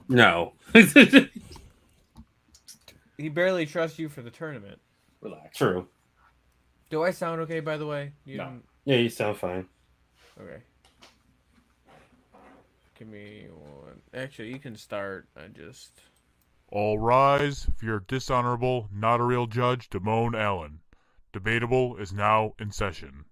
No. He barely trusts you for the tournament. Relax. True. Do I sound okay, by the way? No. Yeah, you sound fine. Okay. Give me one. Actually, you can start. I just. All rise for your dishonorable, not a real judge, Damone Allen. Debatable is now in session.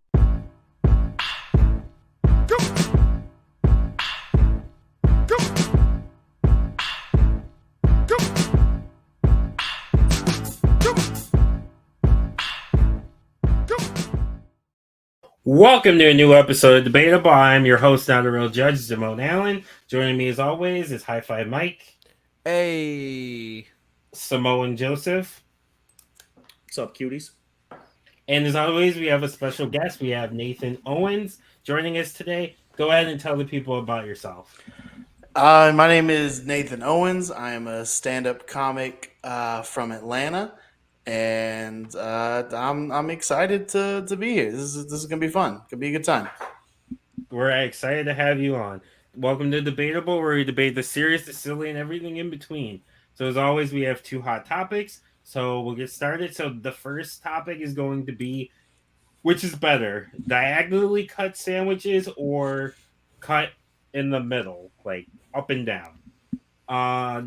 Welcome to a new episode of Debatable. I'm your host, not a real judge, Simone Allen. Joining me as always is High Five Mike, Hey. Samoan Joseph, What's up, cuties? and as always, we have a special guest. We have Nathan Owens joining us today. Go ahead and tell the people about yourself. My name is Nathan Owens. I am a stand-up comic from Atlanta, and I'm excited to be here. This is gonna be fun. Gonna be a good time. We're excited to have you on. Welcome to Debatable, where we debate the serious, the silly, and everything in between. So as always, we have two hot topics. So we'll get started. So the first topic is going to be, which is better, diagonally cut sandwiches or cut in the middle, like up and down?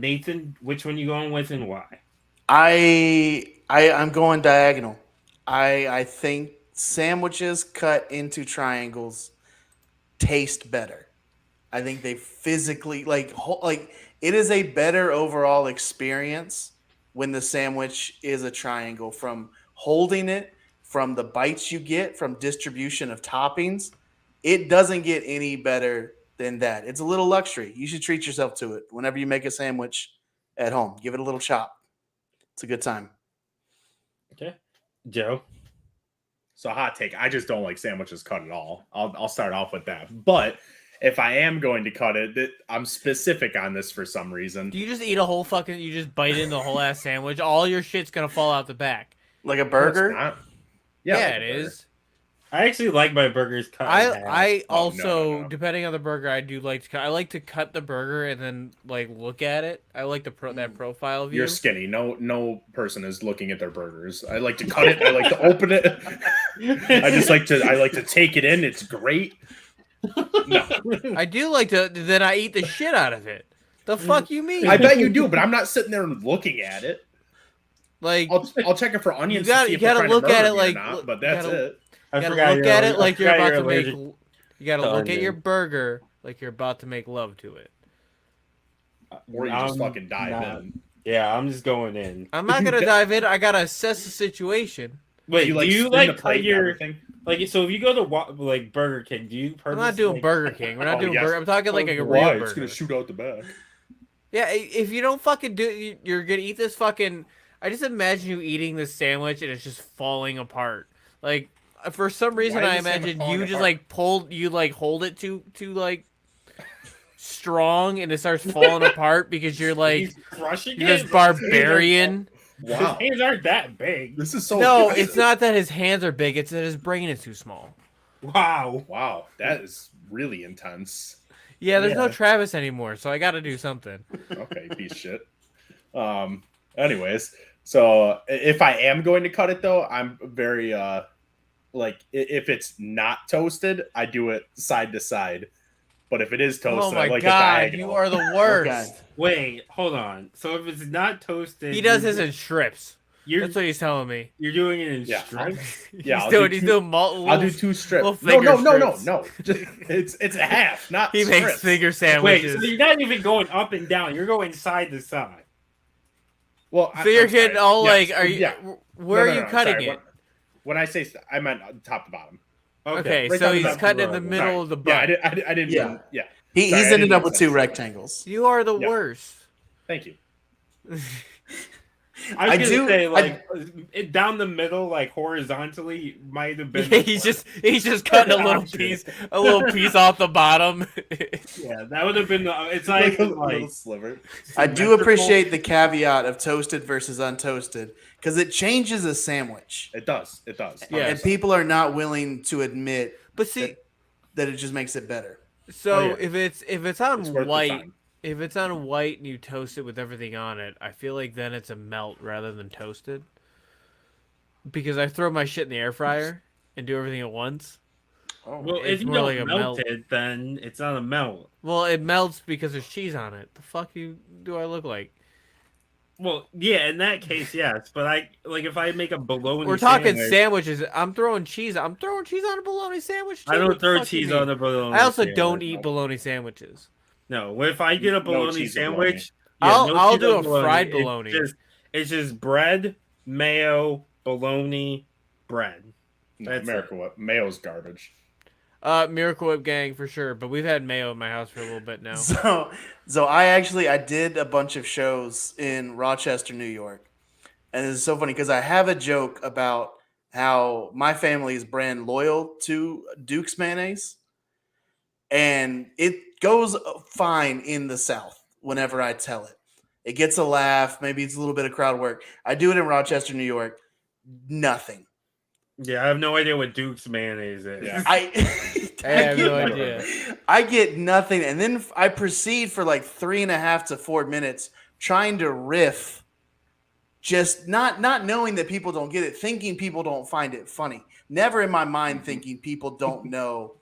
Nathan, which one you going with and why? I'm going diagonal. I think sandwiches cut into triangles taste better. I think they physically like it is a better overall experience when the sandwich is a triangle, from holding it, from the bites you get, from distribution of toppings. It doesn't get any better than that. It's a little luxury. You should treat yourself to it whenever you make a sandwich at home. Give it a little chop. It's a good time. Okay. Joe? So hot take. I just don't like sandwiches cut at all. I'll start off with that. But if I am going to cut it, I'm specific on this for some reason. Do you just eat a whole fucking? You just bite into the whole ass sandwich? All your shit's gonna fall out the back. Like a No, it's burger? not. Yeah, like it a burger. is. I actually like my burgers cut in half. I Oh, also, no. depending on the burger, I do like to cut. I like to cut the burger and then like look at it. I like that profile view. You're skinny. No person is looking at their burgers. I like to cut it. I like to open it. I like to take it in. It's great. No, I do like to. Then I eat the shit out of it. The fuck you mean? I bet you do, but I'm not sitting there looking at it. Like I'll check it for onions. you gotta look at it like. but that's it. You gotta look at it like you're about to make. allergic You gotta to look at onion. your burger like you're about to make love to it. Or you just I'm fucking dive not- in. Yeah, I'm just going in. I'm not gonna dive in. I gotta assess the situation. Wait, do you spin like the cut plate and your everything? like? So if you go to like Burger King, do you I'm purposely? not doing Burger King. We're not Oh, doing yes. burger. I'm talking like a real Why? burger. It's gonna shoot out the back. Yeah, if you don't fucking do, you're gonna eat this fucking. I just imagine you eating this sandwich and it's just falling apart. Like for some reason, Why I is the sandwich imagine falling you just apart? like hold it too like strong and it starts falling apart because you're like He's crushing you're this it? barbarian. Wow, His hands aren't that big. this is so. No, impressive. it's not that his hands are big. It's that his brain is too small. Wow. Wow, that is really intense. Yeah, there's no Yeah. Travis anymore, so I got to do something. Okay, piece of shit. Anyways, so if I am going to cut it though, I'm very like if it's not toasted, I do it side to side. But if it is Oh toasted, my I like it god, diagonal. you are the worst. Okay. Wait, hold on. So if it's not toasted, He does his in strips. You're That's what he's telling me. you're doing it in Yeah. strips. Yeah, I'll he's doing multiple. I'll do two strips. little No, finger no. Just, it's a half, not He strips. makes finger Wait, sandwiches. so you're not even going up and down. You're going side to side. Well, So you're I'm sorry. getting all Yes, like, are you? Yeah. Where No, are you I'm cutting sorry. it? When I say I meant top to bottom. Okay, Right so down the he's middle. cutting in the Right. middle Sorry. of the Yeah, butt. I didn't. Yeah. Yeah. He's Sorry, I ended didn't up make with two sense. rectangles. You are the Yeah. worst. Thank you. I was I gonna do- say I- like it down the middle, like horizontally, might have been. Yeah, he's just cutting a little piece off the bottom. Yeah, that would have been. It's Like like, a little like sliver. I do appreciate the caveat of toasted versus untoasted because it changes a sandwich. It does. It does. Yeah. And people are not willing to admit But see, that it just makes it better. so Oh, yeah. if it's on It's worth the white, time. If it's on white and you toast it with everything on it, I feel like then it's a melt rather than toasted. Because I throw my shit in the air fryer and do everything at once. Oh, Well, It's if you more don't like a melt melt. it, then it's not a melt. Well, it melts because there's cheese on it. The fuck do I look like? Well, yeah, in that case, yes. But I like if I make a bologna We're talking sandwich, sandwiches. I'm throwing cheese. I'm throwing cheese on a bologna sandwich too. I What don't the throw fuck you cheese mean? on a bologna I also sandwich. don't eat bologna sandwiches. No, if I get a bologna cheese or sandwich, I'll cheese do on a fried bologna. It's just bread, mayo, bologna, bread. No, That's America, what? Mayo's garbage. Miracle Whip gang for sure, but we've had mayo in my house for a little bit now. So I did a bunch of shows in Rochester, New York, and it's so funny because I have a joke about how my family is brand loyal to Duke's mayonnaise, and it goes fine in the South whenever I tell it. It gets a laugh, maybe it's a little bit of crowd work. I do it in Rochester, New York, nothing. Yeah, I have no idea what Duke's mayonnaise is. Yeah. I have no idea. I get nothing, and then I proceed for like 3.5 to 4 minutes trying to riff, just not knowing that people don't get it, thinking people don't find it funny. Never in my mind thinking people don't know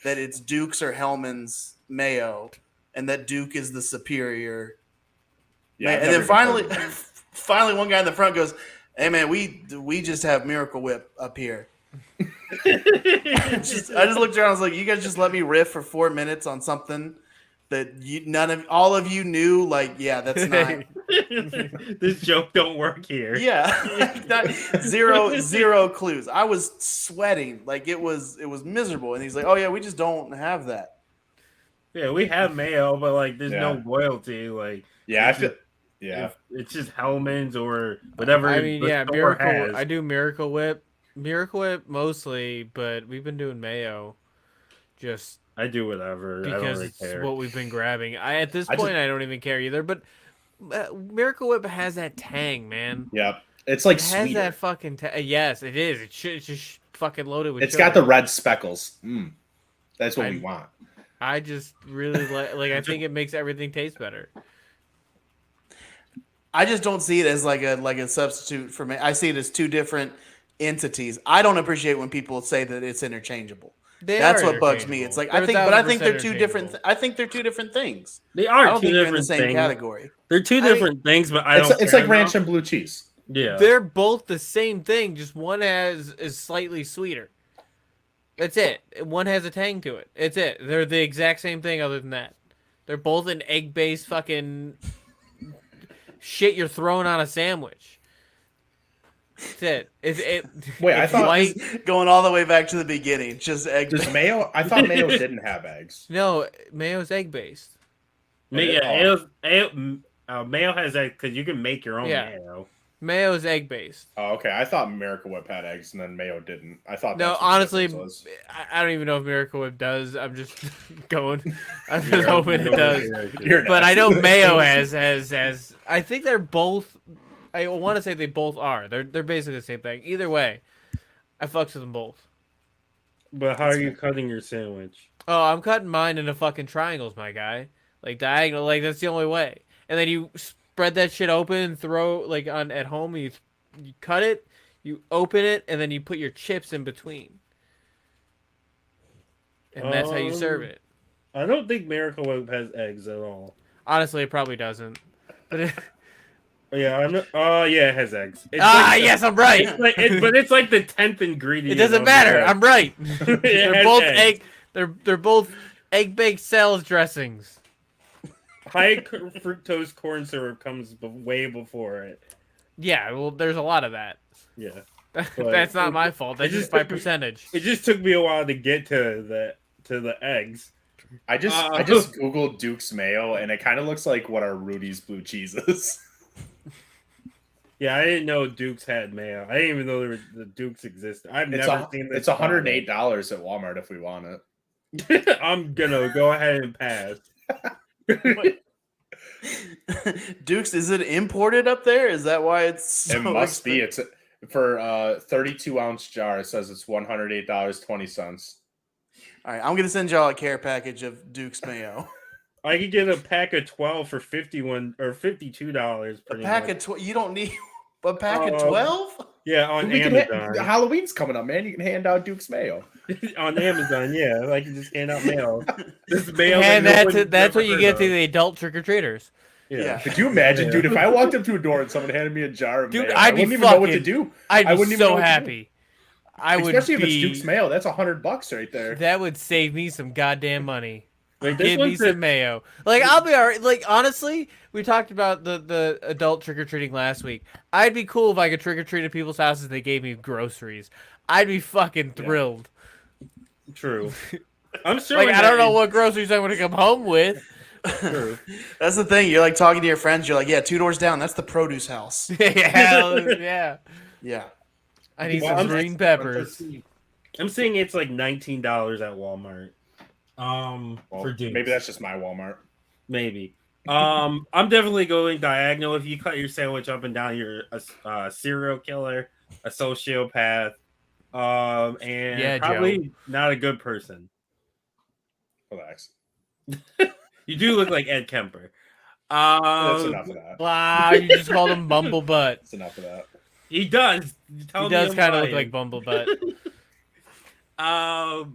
that it's Duke's or Hellman's mayo, and that Duke is the superior. Yeah, And then finally, one guy in the front goes, "Hey man, we just have Miracle Whip up here." I just looked around. I was like, "You guys just let me riff for 4 minutes on something that all of you knew." Like, yeah, that's not. This joke don't work here. Yeah, zero clues. I was sweating, like it was miserable. And he's like, "Oh yeah, we just don't have that." Yeah, we have mayo, but like, there's no Yeah. loyalty. Like, Yeah, it's just Hellman's or whatever. I mean, the yeah, store Miracle. has. I do Miracle Whip mostly, but we've been doing mayo, just I do whatever. I don't because really it's care. what we've been grabbing. At this I point, I don't even care either. But Miracle Whip has that tang, man. yeah. It's like It has sweeter. that fucking yes, it is. It's just fucking loaded with. It's sugar. got the red speckles. That's what we want. I just really like. I think it makes everything taste better. I just don't see it as like a substitute for me. I see it as two different entities. I don't appreciate when people say that it's interchangeable. That's what bugs me. It's like I think they're two different. I think they're two different things. They I are don't two think they're in the different same things. category. They're two different things, but I don't. It's care like ranch enough. and blue cheese. Yeah, They're both the same thing. Just one is slightly sweeter. That's it. One has a tang to it. It's it. They're the exact same thing. Other than that, they're both an egg-based fucking shit you're throwing on a sandwich. That's it. Wait, I it's thought- white. Going all the way back to the beginning, just egg. Does mayo? I thought mayo didn't have eggs. No, mayo's egg-based. mayo has that because you can make your own Yeah. mayo. Mayo's egg-based. Oh, okay. I thought Miracle Whip had eggs and then mayo didn't. I thought. No, that's what the honestly, difference was. I don't even know if Miracle Whip does. I'm just going. I'm just hoping it does. You're But I nasty. know mayo has. I think they're both. I want to say they both are. They're basically the same thing. Either way, I fucks with them both. But how are you cutting your sandwich? Oh, I'm cutting mine into fucking triangles, my guy. Like diagonal. Like that's the only way. And then you spread that shit open, and throw like on at home. You cut it, you open it, and then you put your chips in between. And that's how you serve it. I don't think Miracle Whip has eggs at all. Honestly, it probably doesn't. But Yeah, I'm not, oh yeah, it has eggs. It's yes, I'm right. But it's like the 10th ingredient. It doesn't of the matter. egg. I'm right. It They're has both eggs. They're both egg baked salad dressings. High fructose corn syrup comes way before it. Yeah, well, there's a lot of that. Yeah, That's not my fault. That's just by percentage. it just took me a while to get to the eggs. I just googled Duke's mayo and it kind of looks like what our Rudy's blue cheese is. Yeah, I didn't know Duke's had mayo. I didn't even know the Duke's existed. I've It's never seen this. It's $108 at Walmart if we want product. I'm gonna go ahead and pass. Duke's, is it imported up there? Is that why it's so it must be. expensive? It's for 32-ounce jar. It says it's $108.20. All right, I'm gonna send y'all a care package of Duke's mayo. I could get a pack of 12 for $51 or $52. A pack of 12. You don't need a pack of 12. Yeah, on We can Amazon. Halloween's coming up, man. You can hand out Duke's mayo. On Amazon, yeah, like you just hand out mail. This is mail, And that that's nobody's what you ever get heard to of. the adult trick or treaters. Yeah. Could you imagine, dude? If I walked up to a door and someone handed me a jar of Dude, mayo, I'd I be wouldn't even know what to fucking- do. I'd I be wouldn't even know so what to do. happy. I would Especially if be. it's Duke's mayo. That's $100 right there. That would save me some goddamn money. Like this Give me one's some mayo. Like I'll be alright. Like honestly, we talked about the adult trick or treating last week. I'd be cool if I could trick or treat at people's houses and they gave me groceries. I'd be fucking thrilled. true. I'm sure. Like I don't know what groceries I'm gonna come home with. True. That's the thing. You're like talking to your friends. You're like, yeah, 2 doors down. That's the produce house. Yeah. Yeah. I need Well, some green peppers. I'm saying it's like $19 at Walmart. Well, For Dukes. maybe that's just my Walmart. Maybe. I'm definitely going diagonal. If you cut your sandwich up and down, you're a serial killer, a sociopath, and Yeah, probably not a good person. Relax. You do look like Ed Kemper. That's enough of that. Wow, you just called him Bumblebutt. That's enough of that. He does. He does kind of look like Bumblebutt.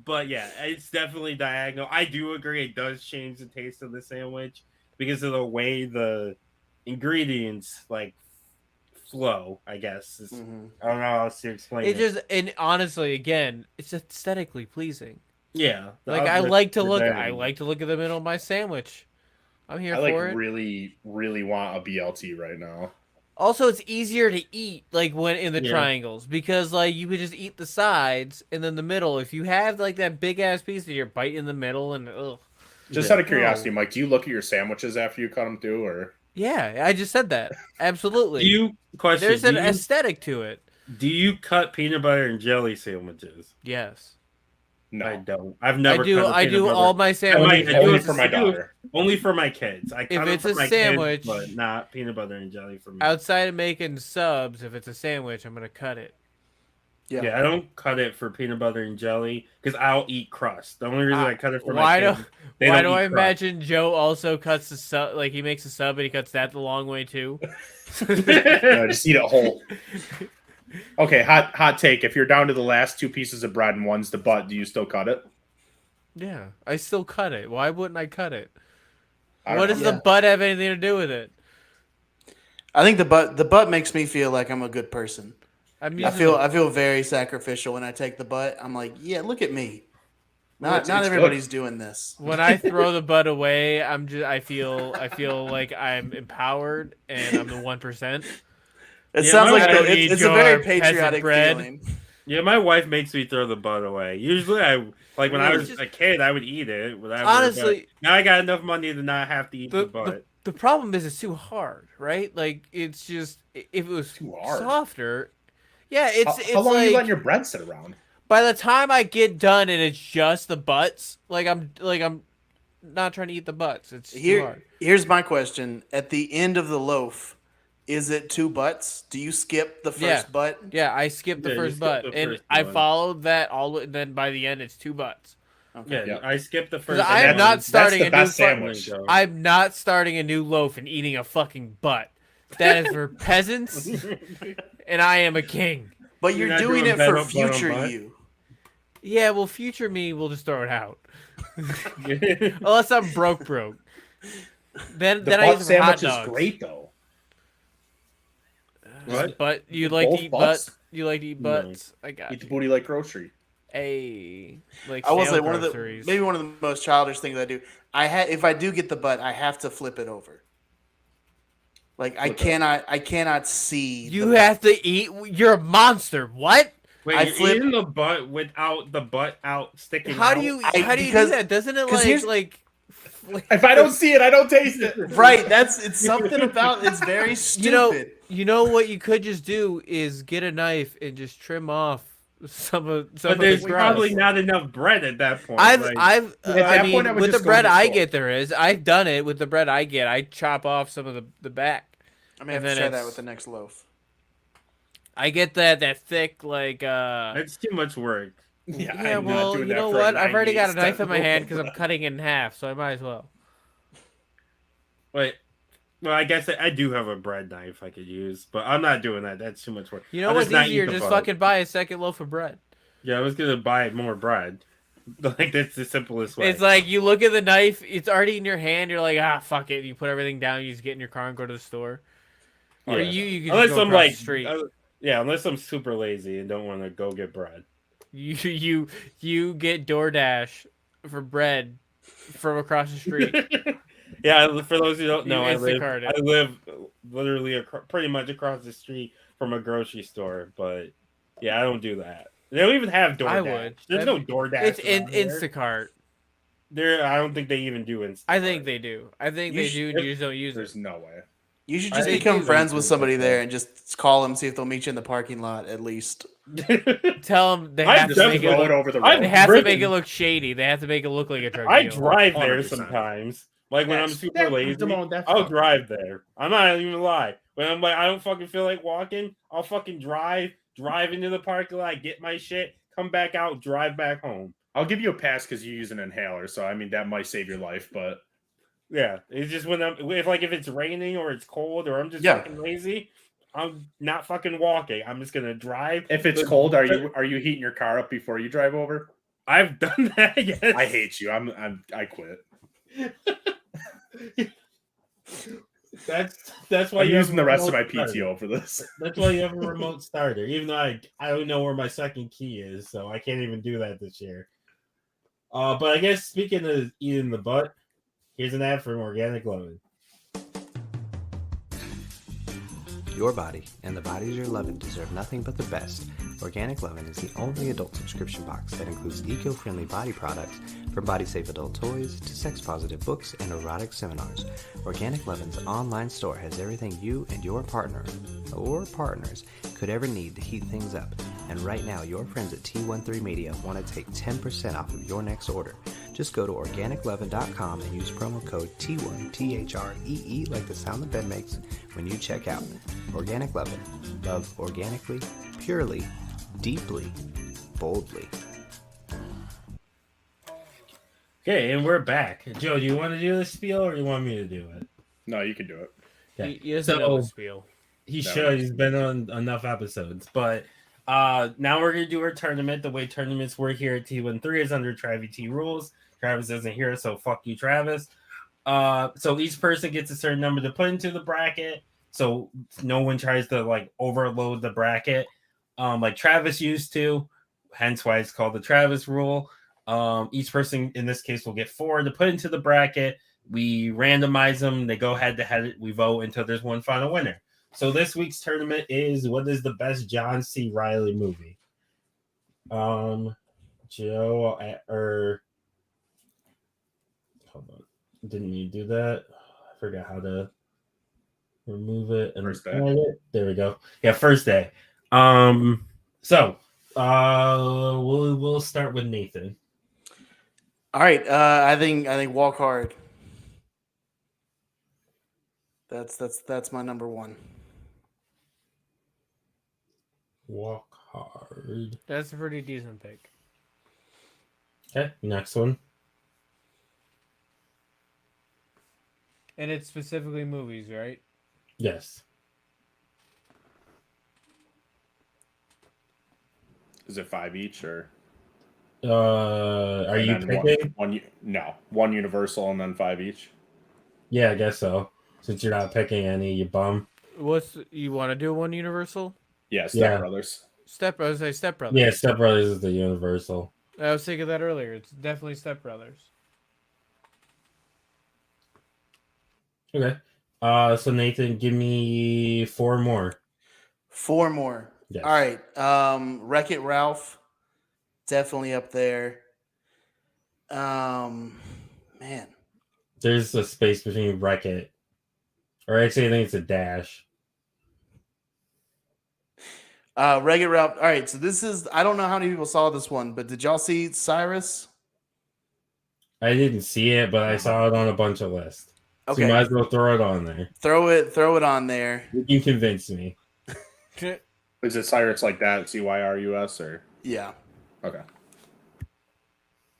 But yeah, it's definitely diagonal. I do agree it does change the taste of the sandwich because of the way the ingredients like flow, I guess. I don't know how else to explain it. It just and honestly, again, it's aesthetically pleasing. Yeah. Like I like to look at the middle of my sandwich. I'm here I for it. really, really want a BLT right now. Also, it's easier to eat like when in the Yeah. triangles because like you could just eat the sides and then the middle. If you have like that big ass piece that you're biting in the middle and Just Yeah. out of curiosity, Mike, do you look at your sandwiches after you cut them through, or yeah, I just said that. Absolutely. There's an aesthetic to it. Do you cut peanut butter and jelly sandwiches? Yes. no? I don't. I've never. I do. cut a I peanut do butter. all my I sandwiches. do Only it for my daughter. Only for my kids. I cut If them it's for a my sandwich- kids, but not peanut butter and jelly for me. Outside of making subs, if it's a sandwich, I'm gonna cut it. Yeah, I don't cut it for peanut butter and jelly because I'll eat crust. The only reason I cut it for my Why do kids, they Why don't do I eat crust. imagine Joe also cuts the sub? Like he makes a sub and he cuts that the long way too. No, just eat it whole. Okay, hot take. If you're down to the last 2 pieces of bread and one's the butt, do you still cut it? Yeah, I still cut it. Why wouldn't I cut it? I don't What know. does the butt have anything to do with it? I think the butt makes me feel like I'm a good person. I'm I using feel very sacrificial when I take the butt. I'm like, yeah, look at me. Not It's everybody's doing this. when I throw the butt away, I feel like I'm empowered and I'm the 1%. It Yeah, sounds my like wife it's a eats very your peasant patriotic bread. feeling. Yeah, my wife makes me throw the butt away. Usually, when I was a kid, I would eat it. Whatever, Honestly- but now I got enough money to not have to eat the butt. The problem is it's too hard, right? Like it's just if it was Too hard. softer. Yeah, it's How long are you like letting your bread sit around? by the time I get done and it's just the butts, I'm not trying to eat the butts. It's too hard. Here's my question: at the end of the loaf, is it 2 butts? Do you skip the first butt? Yeah, I skipped the Yeah, you first skip butt, the and first I one. followed that all. And then by the end, it's 2 butts. Yeah, Yeah. I skipped the first. I am one. not starting the a new best fucking- sandwich. I'm not starting a new loaf and eating a fucking butt. That is for peasants, and I am a king. But You're you're not doing doing it butt for on future butt? you. Yeah, well, future me will just throw it out. Unless I'm broke. Then The I eat butt some hot sandwich is dogs. great though. What? But you like to Both eat butts? butts? You like to eat No. butts? I got Eat the you. booty like grocery. Hey, like I will sale say groceries. maybe one of the most childish things I do. If I do get the butt, I have to flip it over. Like I cannot see. You the have to eat. You're a monster. What? Wait, I you're flip- eating the butt without the butt out sticking How out? do you? I- How do you do because- that? Doesn't it 'cause here's- like? If I don't see it, I don't taste it. Right, it's something about it's very stupid. You know what you could just do is get a knife and just trim off some of But the there's crust. probably not enough bread at that point. I've like- At that I mean point, I would with the just go bread to the I store. get there is I've done it with the bread I get. I chop off some of the back. I may have and to then try that it's- with the next loaf. I get that thick like That's too much work. Yeah, yeah, I'm not well, doing you that know for a what? I've already got a 98 knife in my hand cent because I'm cutting it in half, so I might as well. Wait. Well, I guess I do have a bread knife I could use, but I'm not doing that. That's too much work. You know I'll what's just not easier? eat the Just bug. fucking buy a second loaf of bread. Yeah, I was gonna buy more bread. Like that's the simplest way. It's like you look at the knife, it's already in your hand. You're like, ah, fuck it. You put everything down. You just get in your car and go to the store. Or Yeah. you can just Unless go I'm across like, the street. yeah, unless I'm super lazy and don't want to go get bread. You get DoorDash for bread from across the street. Yeah, for those who don't You know, Instacart I it. live literally pretty much across the street from a grocery store, but yeah, I don't do that. They don't even have DoorDash. I would. There's no DoorDash. It's in around here. Instacart. I don't think they even do Instacart. I think they do. I think You they sh- do, and you just don't use There's it. no way. You should I just think become they friends don't with do somebody that. there and just call them, see if they'll meet you in the parking lot at least. Tell them they I have to Just make it roll look. it over the I've road. They have to driven- make it look shady. They have to make it look like a drug I deal. drive there 100%. sometimes. Like when I'm Yes, super that- lazy, Damone, that I'll fuck. drive there. I'm not even gonna lie. When I'm like, I don't fucking feel like walking, I'll fucking drive into the parking lot, get my shit, come back out, drive back home. I'll give you a pass because you use an inhaler, so I mean that might save your life. But Yeah, it's just when if it's raining or it's cold or I'm just Yeah. fucking lazy, I'm not fucking walking. I'm just gonna drive. if it's But- cold, are you heating your car up before you drive over? I've done that. Yes, I hate you. I quit. That's why I'm you have using a the rest of my remote starter. PTO for this. That's why you have a remote starter. Even though I don't know where my second key is, so I can't even do that this year. But I guess speaking of eating the butt, here's an ad from Organic Lovin'. Your body and the bodies you're loving deserve nothing but the best. Organic Lovin' is the only adult subscription box that includes eco-friendly body products, from body-safe adult toys to sex-positive books and erotic seminars. Organic Lovin's online store has everything you and your partner or partners could ever need to heat things up. And right now, your friends at T13 Media want to take 10% off of your next order. Just go to organiclovin.com and use promo code T1 THREE like the sound the bed makes when you check out. Organic Lovin'. Love organically, purely, deeply, boldly. Okay, and we're back. Joe, do you want to do the spiel or do you want me to do it? No, you can do it. Okay. He doesn't know the spiel. He No, should. He's been on enough episodes. But now we're going to do our tournament. The way tournaments work here at T13 is under Travis T rules. Travis isn't here, so fuck you, Travis. So each person gets a certain number to put into the bracket, so no one tries to like overload the bracket like Travis used to, hence why it's called the Travis rule. Each person in this case will get 4 to put into the bracket. We randomize them, they go head to head, we vote until there's one final winner. So this week's tournament is what is the best John C. Reilly movie? Joe or hold on. Didn't you do that? I forgot how to remove it and First day. add it. There we go. Yeah, first day. So we'll start with Nathan. All right, I think Walk Hard. That's my number one. Walk Hard. That's a pretty decent pick. Okay, next one. And it's specifically movies, right? Yes. Is it 5 each or? Are and you then picking? One universal and then 5 each. Yeah, I guess so. Since you're not picking any, you bum. You want to do one Universal? Yeah, Step Yeah. Brothers. I was say Step Brothers. Yeah, Step Brothers is the universal. I was thinking that earlier. It's definitely Step Brothers. Okay. So Nathan, give me 4 more. 4 more. Yes. All right. Wreck-It Ralph, definitely up there. Man, There's a space between Wreck-It. Or actually, I think it's a dash. Wreck-It Ralph. All right, so this is, I don't know how many people saw this one, but did y'all see Cyrus? I didn't see it, but I saw it on a bunch of lists. So Okay, you might as well throw it on there. throw it on there. You can convince me. Is it Cyrus like that? Cyrus or? Yeah. Okay.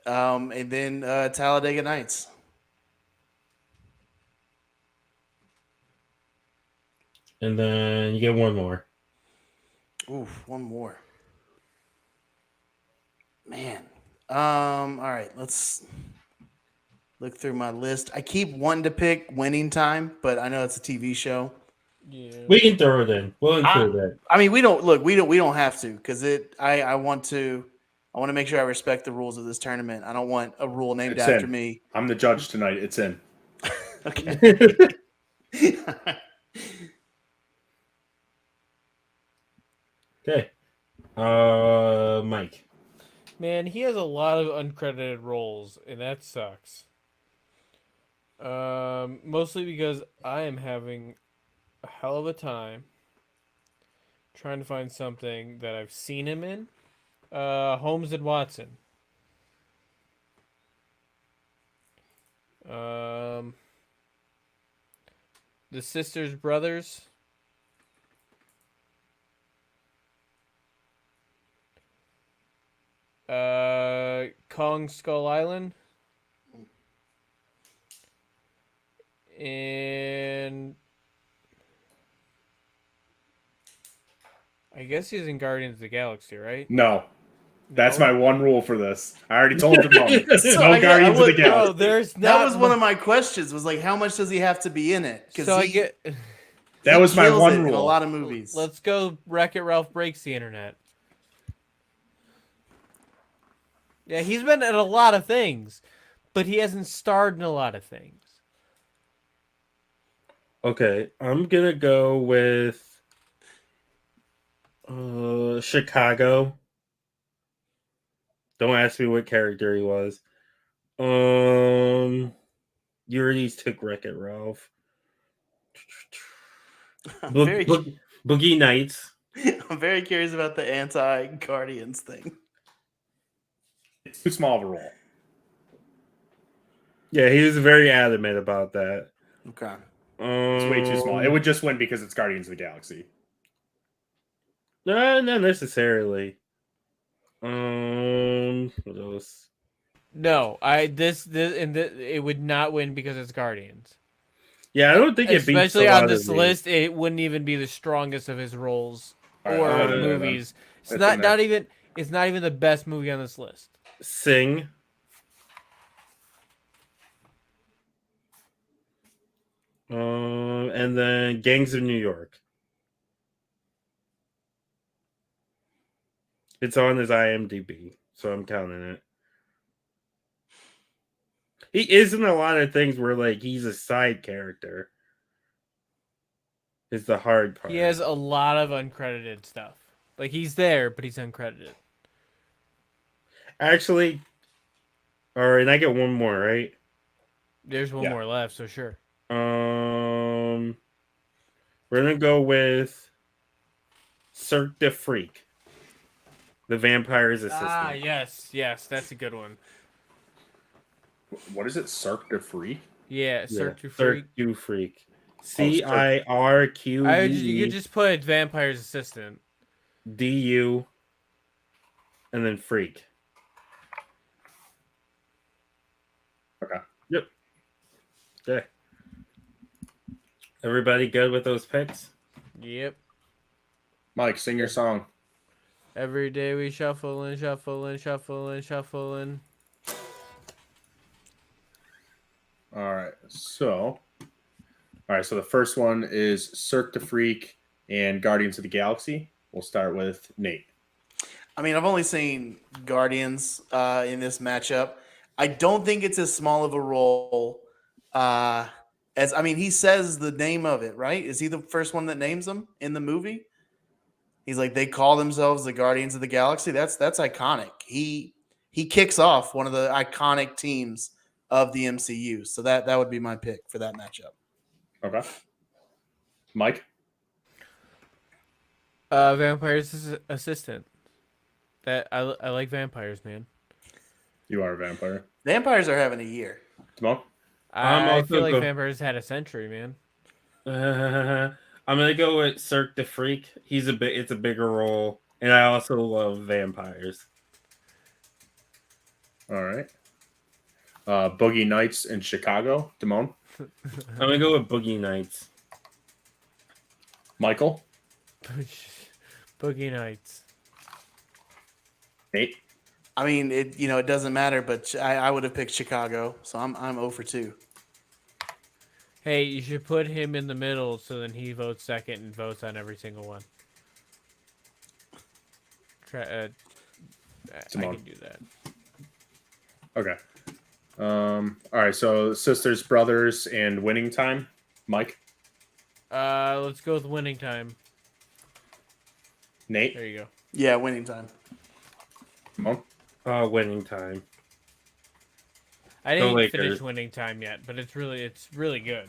And then Talladega Nights. And then you get one more. Oof, one more. Man. All right, let's look through my list. I keep wanting to pick Winning Time, but I know it's a TV show. Yeah. We can throw it in. We'll include it. I mean, we don't have to because I want to make sure I respect the rules of this tournament. I don't want a rule named It's after in. me. I'm the judge tonight. It's in. Okay. Okay. Mike. Man, he has a lot of uncredited roles, and that sucks. Mostly because I am having a hell of a time trying to find something that I've seen him in. Holmes and Watson. The Sisters Brothers. Kong Skull Island. And I guess he's in Guardians of the Galaxy, right? No. That's No? my one rule for this. I already told Damone. So No I Guardians of the would- No, Galaxy. there's not. That was one of my questions. Was like, how much does he have to be in it? So I get. That was my kills one it in a rule. lot of movies. Let's go. Wreck-It Ralph Breaks the Internet. Yeah, he's been in a lot of things, but he hasn't starred in a lot of things. Okay, I'm gonna go with Chicago. Don't ask me what character he was. You already took Wreck-It Ralph. I'm very, Boogie Nights. I'm very curious about the anti-Guardians thing. It's too small of a role. Yeah, he was very adamant about that. Okay. It's way too small. It would just win because it's Guardians of the Galaxy. No, not necessarily. What else? No, it would not win because it's Guardians. Yeah, I don't think it beats Especially a lot on this of list, it wouldn't even be the strongest of his roles All right, or I'll put it in then. movies. It's It's not in there. even. It's not even the best movie on this list. Sing. And then Gangs of New York. It's on his IMDb, so I'm counting it. He is in a lot of things where like he's a side character. Is the hard part. He has a lot of uncredited stuff. Like he's there, but he's uncredited. Actually, all right, and I get one more, right? There's one Yeah. more left, so sure. We're gonna go with Cirque du Freak, the vampire's assistant. Ah, yes, that's a good one. What is it? Cirque du Freak? Yeah, Cirque du Freak. Cirque du Freak. CIRQUE You could just put vampire's assistant. DU and then Freak. Okay. Yep. Okay. Everybody good with those picks? Yep. Mike, sing your song. Every day we shuffle and shuffle and shuffle and shuffle and. All right. So the first one is Cirque du Freak and Guardians of the Galaxy. We'll start with Nate. I mean, I've only seen Guardians in this matchup. I don't think it's as small of a role as he says the name of it, right? Is he the first one that names them in the movie? He's like, they call themselves the Guardians of the Galaxy. That's iconic. He kicks off one of the iconic teams of the MCU. So that would be my pick for that matchup. Okay. Mike? Vampire's assistant. That I like vampires, man. You are a vampire. Vampires are having a year. Timon? I feel like vampires had a century, man. I'm gonna go with Cirque du Freak. It's a bigger role, and I also love vampires. All right. Boogie Nights in Chicago. Timon? I'm gonna go with Boogie Nights. Michael, Boogie Nights. Nate, I mean, it doesn't matter, but I would have picked Chicago, so I'm 0 for 2. Hey, you should put him in the middle so then he votes second and votes on every single one. I Simone. can do that. Okay. All right. So sisters, brothers, and winning time. Mike, Let's go with winning time. Nate, There you go. Yeah, winning time. Simone. Winning time. I Go didn't Lakers. finish winning time yet, but it's really good.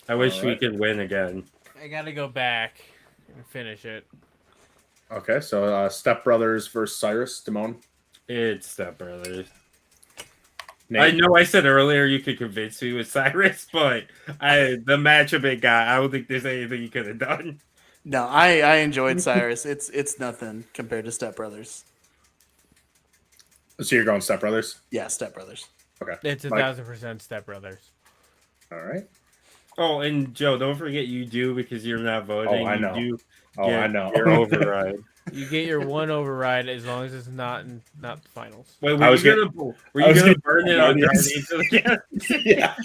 I wish we Alright. could win again. I gotta go back and finish it. Okay. So Step Brothers versus Cyrus. Damone. It's Step Brothers. Nate. I know I said earlier you could convince me with Cyrus, but the matchup it got, I don't think there's anything you could have done. No, I enjoyed Cyrus. It's nothing compared to Step Brothers. So you're going Step Brothers. Yeah, Step Brothers. Okay. It's Mike. 1000% Step Brothers. All right. Oh, and Joe, don't forget you do because you're not voting. I know. You do Oh, get I know. your override. You get your one override as long as it's not the finals. Wait, I was were I you was gonna gonna- burn it on Guardians. Guardians of the Yeah.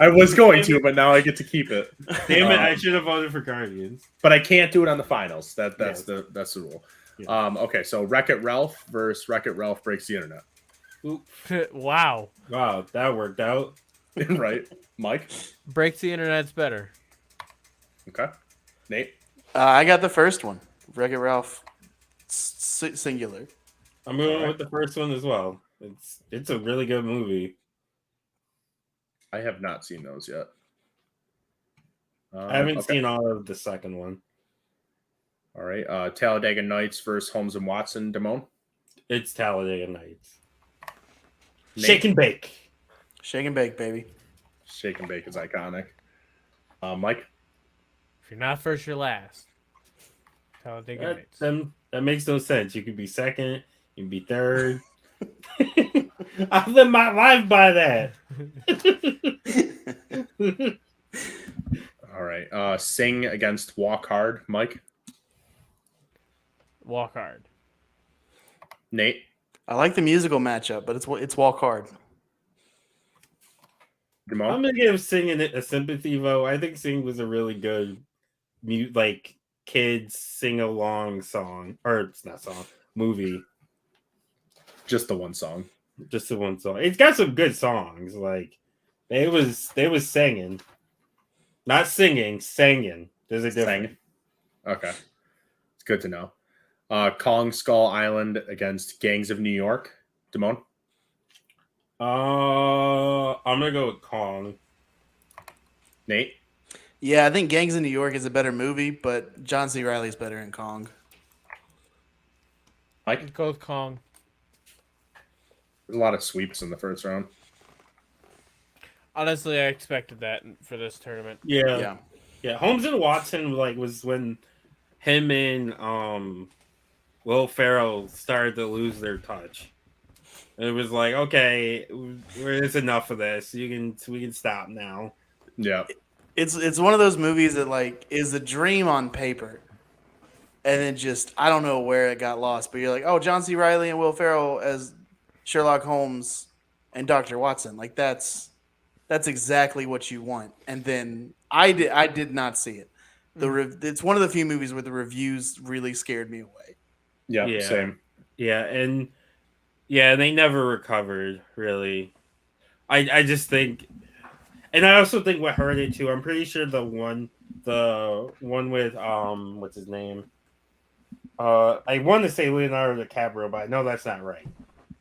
I was going to, but now I get to keep it. Damn it! I should have voted for Guardians. But I can't do it on the finals. That's Yes. the rule. Yeah. Okay, so Wreck-It Ralph versus Wreck-It Ralph Breaks the Internet. Wow. Wow, that worked out. Right, Mike. Breaks the internet's better. Okay, Nate. I got the first one. Wreck-It Ralph, singular. I'm going Alright. with the first one as well. It's a really good movie. I have not seen those yet. I haven't Okay. seen all of the second one. All right, Talladega Nights versus Holmes and Watson. Damone. It's Talladega Nights. Nate. Shake and bake. Shake and bake, baby. Shake and Bake is iconic. Mike. If you're not first, you're last. Talladega Nights. That makes no sense. You could be second. You can be third. I live my life by that. All right, Sing against Walk Hard. Mike. Walk hard. Nate. I like the musical matchup, but it's Walk Hard. Damone. I'm gonna give Singing a sympathy vote. I think Sing was a really good, kids sing along song, or it's not song, movie. Just the one song. Just the one song. It's got some good songs. Like they was singing, not singing, singing. There's a difference. Sang. Okay, it's good to know. Kong Skull Island against Gangs of New York. Damone. I'm gonna go with Kong. Nate. Yeah, I think Gangs in New York is a better movie, but John C. Reilly's better in Kong. Mike. Go with Kong. There's a lot of sweeps in the first round. Honestly, I expected that for this tournament. Yeah. Holmes and Watson was when him and Will Ferrell started to lose their touch. It was like, okay, it's enough of this. We can stop now. Yeah. It's one of those movies that is a dream on paper, and then just I don't know where it got lost. But you're like, oh, John C. Reilly and Will Ferrell as Sherlock Holmes and Dr. Watson. Like that's exactly what you want. And then I did not see it. It's one of the few movies where the reviews really scared me away. Yeah. Same. Yeah, and they never recovered really. I just think, and I also think what hurt it too. I'm pretty sure the one with what's his name? I want to say Leonardo DiCaprio, but I know that's not right.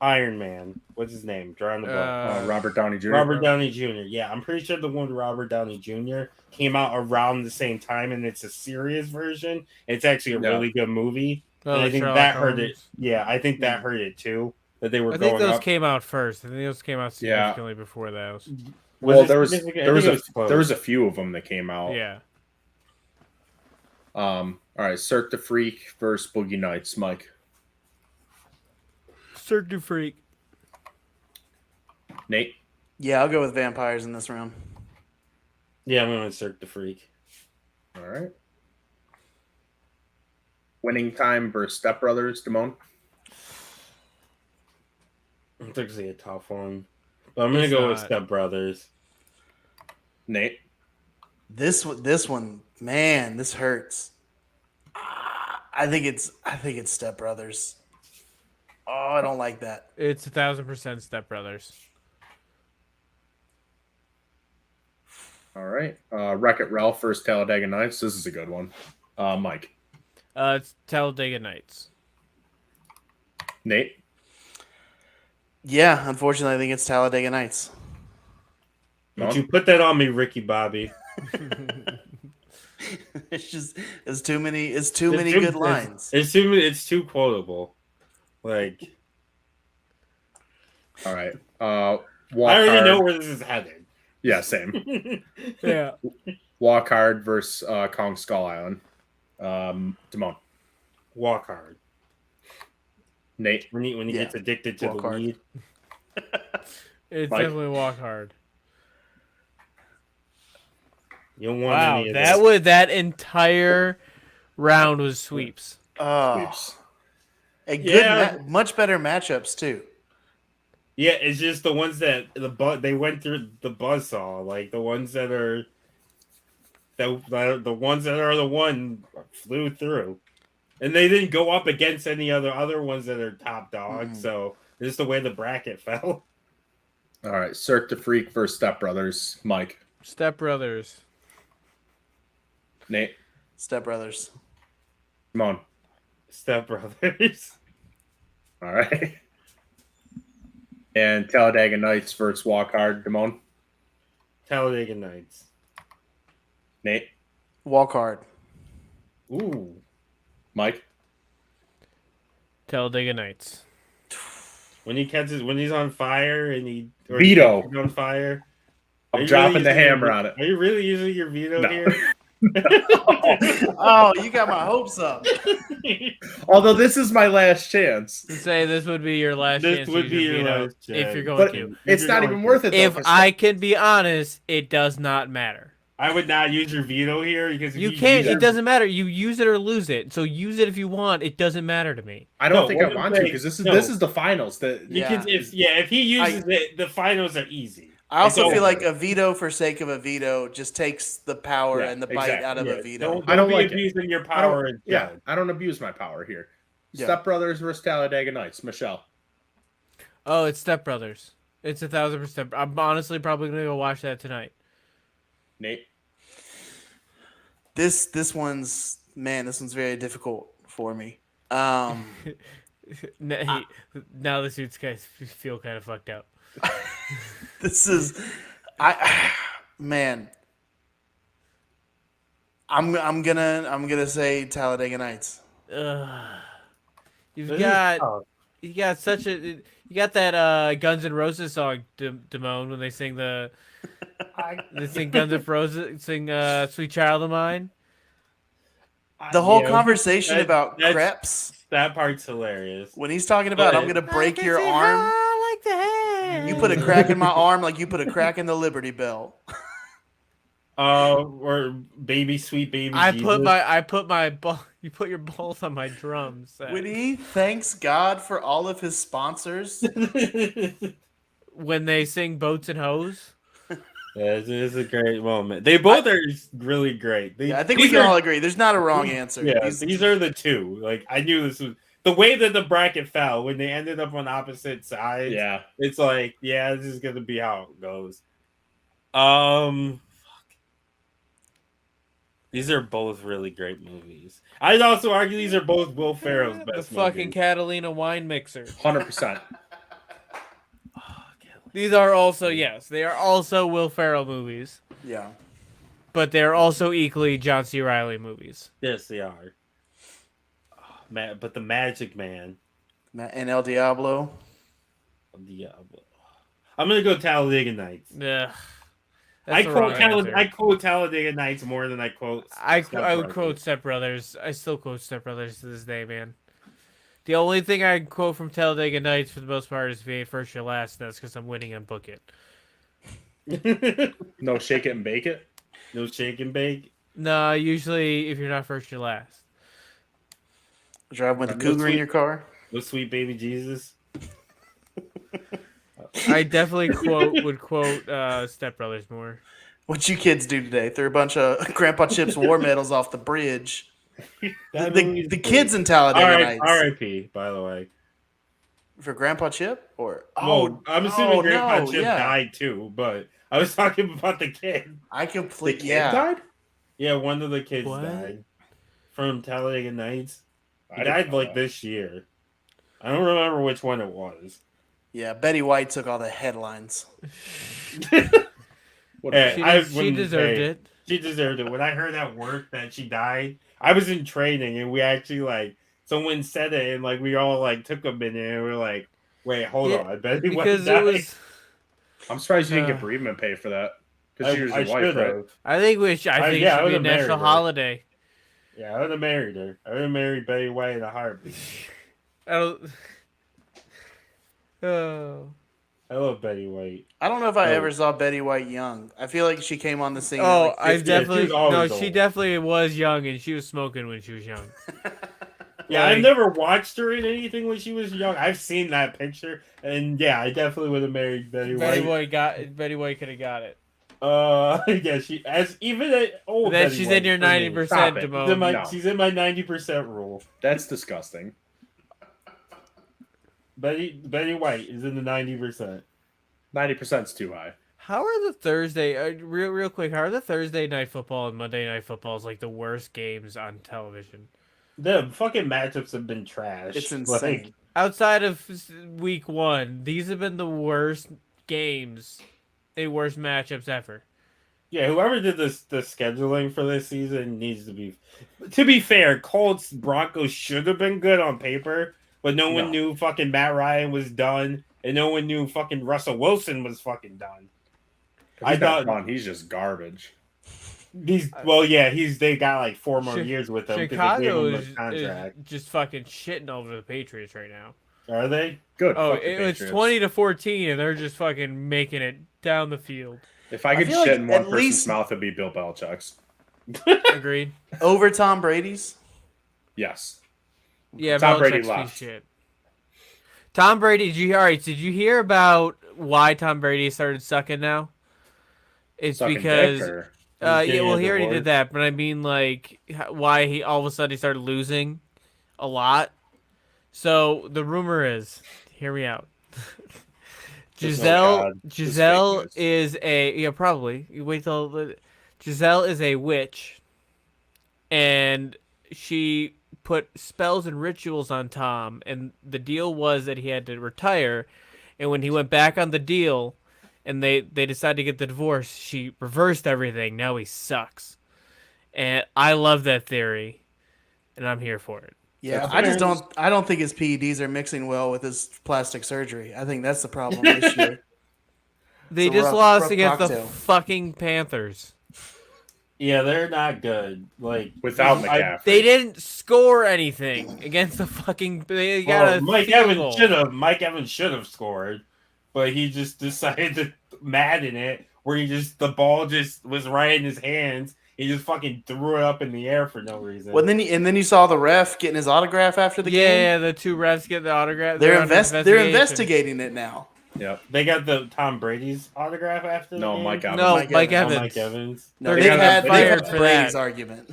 Iron Man. What's his name? Drawing the book. Robert Downey Jr. Robert Downey Jr. Yeah, I'm pretty sure the one with Robert Downey Jr. came out around the same time, and it's a serious version. It's actually a really good movie. Oh, And I think Sherlock that hurt Holmes. it. Yeah, I think that hurt it too. That they were I think going those up. came out first. I think those came out significantly before those. Well, it there was significant? I there was think a it was close. there was a few of them that came out. Yeah. All right, Cirque du Freak versus Boogie Nights. Mike. Cirque du Freak. Nate. Yeah, I'll go with vampires in this round. Yeah, I'm going Cirque the Freak. All right. Winning Time versus Step Brothers, Damone. It's actually a tough one. But I'm going to It's go with not. Step Brothers. Nate. This one, man, this hurts. I think it's Step Brothers. Oh, I don't like that. It's 1,000% Step Brothers. All right. Wreck-It Ralph versus Talladega Nights. This is a good one. Mike. It's Talladega Nights. Nate. Yeah, unfortunately, I think it's Talladega Nights. Would you put that on me, Ricky Bobby? It's too many good lines. It's too quotable. Like, All right. I already know where this is headed. Yeah, same. Yeah. Walk Hard versus Kong Skull Island. Damone. Walk Hard. Nate. When he gets addicted to Walk the Hard. weed. It's Mike? definitely Walk Hard. You don't want Wow, any of that entire round was sweeps. Sweeps. A good, Yeah. much better matchups too. Yeah, it's just the ones that they went through the buzzsaw, like the ones that are the ones that are the one flew through, and they didn't go up against any other ones that are top dogs. So it's just the way the bracket fell. All right. Cirque the Freak versus Step Brothers. Mike. Step Brothers. Nate. Step Brothers. Damone. Step Brothers. All right. And Talladega Nights versus Walk Hard. Damone. Talladega Nights. Nate. Walk Hard. Ooh. Mike. Talladega Nights. When he's on fire and Veto. he's on fire. I'm dropping the hammer on it. Are you really using your veto No. here? Oh, you got my hopes up. Although this is my last chance. To say this would be your last This chance would to be use your veto last if chance. you're going But to. it's not even worth it. Though, If 'cause I can be honest, it does not matter. I would not use your veto here because if You can't. use It doesn't matter. You use it or lose it. So use it if you want. It doesn't matter to me. I don't No, think what I I'm want to saying- because no. this is the finals. Because if he uses it, the finals are easy. I also It's feel over. like a veto for sake of a veto just takes the power Yeah, and the bite exactly. out of Yeah, a veto. I don't be like it. abusing your I power. don't. Yeah, I don't abuse my power here. Yeah. Step Brothers versus Talladega Nights. Michelle. Oh, it's Step Brothers. It's 1,000%. I'm honestly probably gonna go watch that tonight. Nate. This one's very difficult for me. Now the suits guys feel kind of fucked up. This is man. I'm gonna say Talladega Nights. You've This is got tough. you got such a you got that Guns N' Roses song, Damone, when they sing they sing Guns N' Roses, sing "Sweet Child of Mine." The whole Yeah, conversation that- about that's- crepes That part's hilarious. when he's talking about I'm gonna break your arm. I like that. You put a crack in my arm like you put a crack in the Liberty Bell. Or sweet baby. You put your balls on my drums. When he thanks God for all of his sponsors. When they sing "Boats and Hoes." Yeah, it's a great moment. They both are really great. Yeah, I think we can all agree. There's not a wrong answer. Yeah, these are the two. Like I knew this was the way that the bracket fell when they ended up on opposite sides. Yeah. It's like, yeah, this is gonna be how it goes. These are both really great movies. I'd also argue these are both Will Ferrell's The best fucking movies. Catalina wine mixer. 100%. These are also they are also Will Ferrell movies, Yeah. but they're also equally John C. Reilly movies. Yes, they are. But the Magic Man. And El Diablo. Diablo. I'm gonna go Talladega Nights. Yeah, I quote Talladega Nights more than I quote. I Step would Brothers. quote Step Brothers. I still quote Step Brothers to this day, man. The only thing I quote from Talladega Nights for the most part is "If you ain't first, you're last." And that's because I'm winning and book it. No shake it and bake it. No shake and bake. No, usually if you're not first, you're last. Driving with a No cougar in sweet- your car. No sweet baby Jesus. I definitely would quote Step Brothers more. What you kids do today? Threw a bunch of Grandpa Chip's war medals off the bridge. That The movie's kids great. in Talladega All right, Nights. R.I.P. By the way. For Grandpa Chip? Or Well, I'm assuming Grandpa no, Chip yeah. died too, but I was talking about the kid. I The completely kid died? Yeah, one of the kids What? died from Talladega Nights. I He didn't died know like that. this year. I don't remember which one it was. Yeah, Betty White took all the headlines. What Hey, She wouldn't- deserved hey, it. She deserved it. When I heard at work that she died, I was in training and we actually someone said it and we all took a minute and we were like, wait, hold Yeah, on. I bet he because died. it was. I'm surprised you didn't get Uh, bereavement pay for that. Because you're I his wife, should right? have. I think yeah, it should I be a would've national married her. holiday. Yeah, I would have married her. I would have married Betty White in a heartbeat. I don't. Oh. I love Betty White. I don't know if I No. ever saw Betty White young. I feel like she came on the scene. Oh, at I 15. definitely she was always no. She old. definitely was young, and she was smoking when she was young. Yeah, I've Like- never watched her in anything when she was young. I've seen that picture, and yeah, I definitely would have married Betty White. Betty White could have got it. Yeah, she as even at old. Then Betty she's White in your for me. 90%, Stop it. Damone. No. She's in my 90% rule. That's disgusting. Betty White is in the 90%. 90% is too high. How are the Thursday real quick? How are the Thursday night football and Monday night footballs like the worst games on television? The fucking matchups have been trash. It's insane. Like, Outside of week 1, these have been the worst games, the worst matchups ever. yeah, whoever did the scheduling for this season needs to be. To be fair, Colts Broncos should have been good on paper, but no one No. knew fucking Matt Ryan was done, and no one knew fucking Russell Wilson was fucking done. He's not thought- done. He's just garbage. They got 4 more years with him because they gave Chicago him is the contract. just fucking shitting over the Patriots right now. Are they? Good. Oh, Fuck the it's Patriots. 20-14, and they're just fucking making it down the field. If I could feel shit like in one at person's least- mouth, it'd be Bill Belichick's. Agreed. Over Tom Brady's. Yes. Yeah, Tom Brady Belichick's piece left. of shit. Tom Brady, did you hear about why Tom Brady started sucking now? It's Sucking because dick or- He's getting well, a he already divorce. did that, but I mean why he all of a sudden he started losing a lot. So the rumor is, hear me out. God, this Giselle fake is probably. You wait till Giselle is a witch, and she put spells and rituals on Tom, and the deal was that he had to retire, and when he went back on the deal, and they decided to get the divorce, she reversed everything. Now he sucks, and I love that theory, and I'm here for it. Yeah, That's I just fair. don't. I don't think his PEDs are mixing well with his plastic surgery. I think that's the problem this year. They It's a just rough- lost rough against the cocktail. fucking Panthers. Yeah, they're not good. Without I- McCaffrey. They didn't score anything against the fucking. They got a Mike field Evans goal. should have. Mike Evans should have scored, but he just decided to madden it, where the ball just was right in his hands. He just fucking threw it up in the air for no reason. Well, then you saw the ref getting his autograph after the game. Yeah, the two refs get the autograph. They're under they're investigating it now. Yep. They got the Tom Brady's autograph after. No, the game? Mike Evans. No, Mike Mike Evans. Oh, Evans. Mike Evans. No, They're they've gonna had get fired they've for had Brady's that. argument.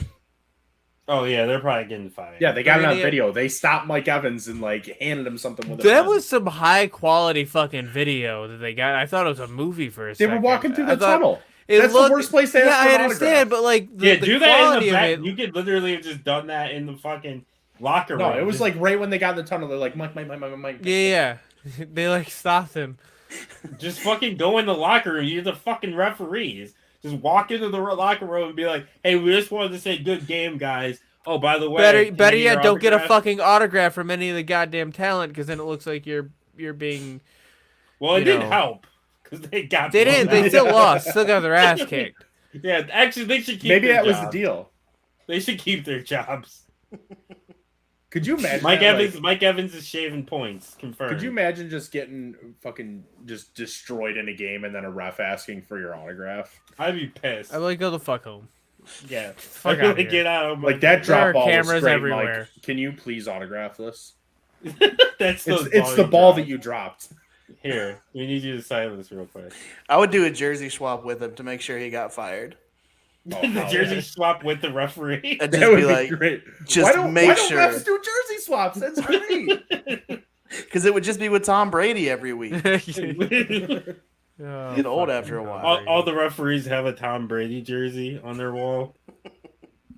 Oh yeah, they're probably getting fired. Yeah, they got him They're on gonna- video. They stopped Mike Evans and handed him something with a That pen. was some high quality fucking video that they got. I thought it was a movie for a They second. were walking through I the thought tunnel. it That's looked- the worst place to Yeah, ask for I an understand, autograph. but Yeah, the do that in quality the of back. it. You could literally have just done that in the fucking locker room. No, it was Just- right when they got in the tunnel. They're like, Mike. Yeah. They stopped him. just fucking go in the locker room. You're the fucking referees. Just walk into the locker room and be like, "Hey, we just wanted to say good game, guys. Oh, by the way, Better can I get yet, your don't get a autograph?" fucking autograph from any of the goddamn talent, because then it looks like you're being. Well, it you didn't know. help because they got. They blown didn't. They out. still lost. Still got their ass kicked. Yeah, actually, they should keep. Maybe their that was the jobs. deal. They should keep their jobs. Could you imagine Mike that, Evans? like, Mike Evans is shaving points. Confirmed. could you imagine just getting fucking just destroyed in a game and then a ref asking for your autograph? I'd be pissed. I like go the fuck home. Yeah, Fuck I'd be out like, here. get out of my Like that There are drop ball was cameras straight, everywhere. Mike. Can you please autograph this? That's It's the ball that you dropped. Here, we need you to silence real quick. I would do a jersey swap with him to make sure he got fired. Oh, the hell jersey yeah. swap with the referee. I'd That just would be be like, great. just why don't make refs sure. do jersey swaps? That's great. Because it would just be with Tom Brady every week. Oh, Get old fucking after a while. Tom all Brady. the referees have a Tom Brady jersey on their wall.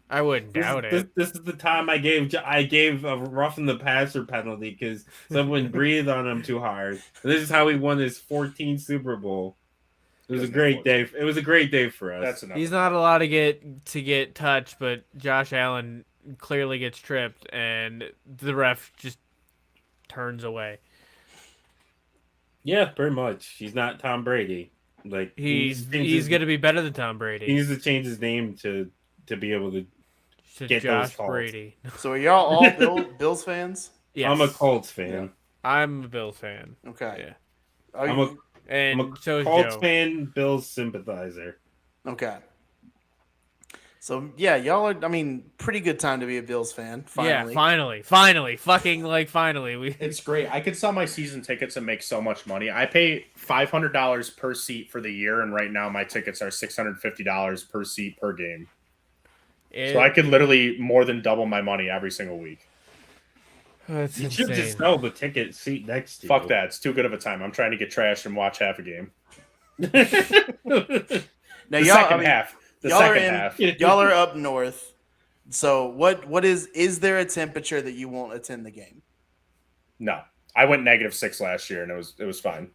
I wouldn't This, doubt this, it. this is the time I gave a roughing the passer penalty because someone breathed on him too hard. This is how he won his 14th Super Bowl. It was a great day. It was a great day for us. That's enough. He's not allowed to get touched, but Josh Allen clearly gets tripped, and the ref just turns away. Yeah, pretty much. He's not Tom Brady. Like He's change gonna be better than Tom he Brady. needs to change his name to be able to. To get those Josh calls. Brady. So are y'all all Bills fans? Yes. I'm a Colts fan. I'm a Bills fan. Okay. Yeah. Are I'm you- And I'm a so is Colts Joe. fan, Bills sympathizer. Okay. So yeah, y'all are. I mean, pretty good time to be a Bills fan. Finally. Yeah, finally, fucking like finally. We It's great. I could sell my season tickets and make so much money. I pay $500 per seat for the year, and right now my tickets are $650 per seat per game. So I could literally more than double my money every single week. That's You should just insane. sell the ticket seat next to Fuck you. that. It's too good of a time. I'm trying to get trashed and watch half a game. Now The y'all, second I mean, half. The y'all second are in. half. Y'all are up north. So what is there a temperature that you won't attend the game? No. I went -6 last year and it was fine.